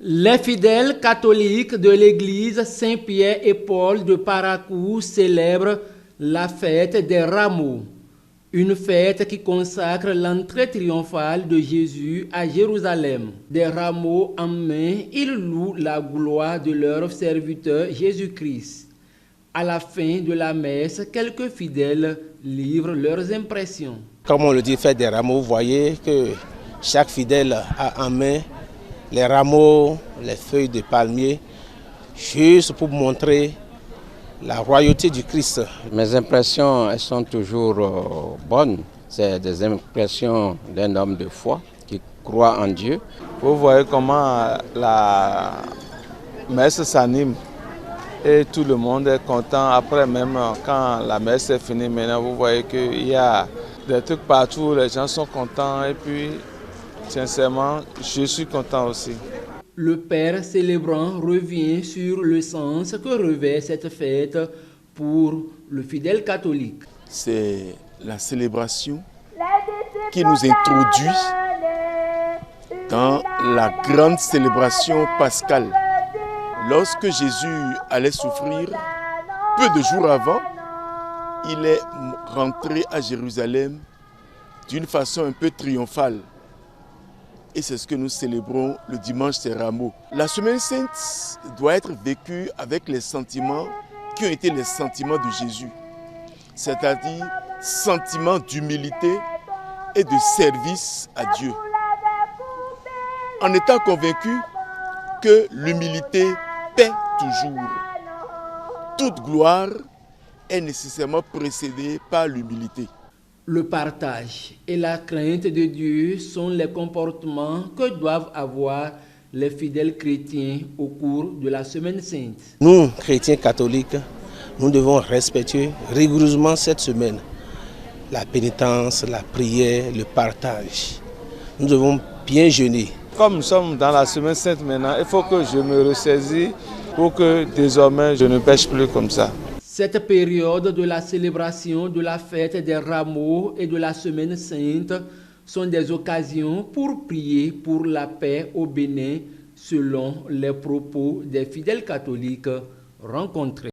Les fidèles catholiques de l'église Saint-Pierre et Paul de Parakou célèbrent la fête des Rameaux, une fête qui consacre l'entrée triomphale de Jésus à Jérusalem. Des rameaux en main, ils louent la gloire de leur serviteur Jésus-Christ. À la fin de la messe, quelques fidèles livrent leurs impressions. Comme on le dit, fête des rameaux, vous voyez que chaque fidèle a en main les rameaux, les feuilles de palmier, juste pour montrer la royauté du Christ. Mes impressions, elles sont toujours bonnes. C'est des impressions d'un homme de foi qui croit en Dieu. Vous voyez comment la messe s'anime et tout le monde est content. Après, même quand la messe est finie, maintenant vous voyez qu'il y a des trucs partout, les gens sont contents et puis sincèrement, je suis content aussi. Le père célébrant revient sur le sens que revêt cette fête pour le fidèle catholique. C'est la célébration qui nous introduit dans la grande célébration pascale. Lorsque Jésus allait souffrir, peu de jours avant, il est rentré à Jérusalem d'une façon un peu triomphale. Et c'est ce que nous célébrons le dimanche des Rameaux. La Semaine Sainte doit être vécue avec les sentiments qui ont été les sentiments de Jésus. C'est-à-dire sentiments d'humilité et de service à Dieu. En étant convaincu que l'humilité paie toujours. Toute gloire est nécessairement précédée par l'humilité. Le partage et la crainte de Dieu sont les comportements que doivent avoir les fidèles chrétiens au cours de la Semaine Sainte. Nous, chrétiens catholiques, nous devons respecter rigoureusement cette semaine. La pénitence, la prière, le partage. Nous devons bien jeûner. Comme nous sommes dans la Semaine Sainte maintenant, il faut que je me ressaisis pour que désormais je ne pêche plus comme ça. Cette période de la célébration de la fête des Rameaux et de la Semaine Sainte sont des occasions pour prier pour la paix au Bénin selon les propos des fidèles catholiques rencontrés.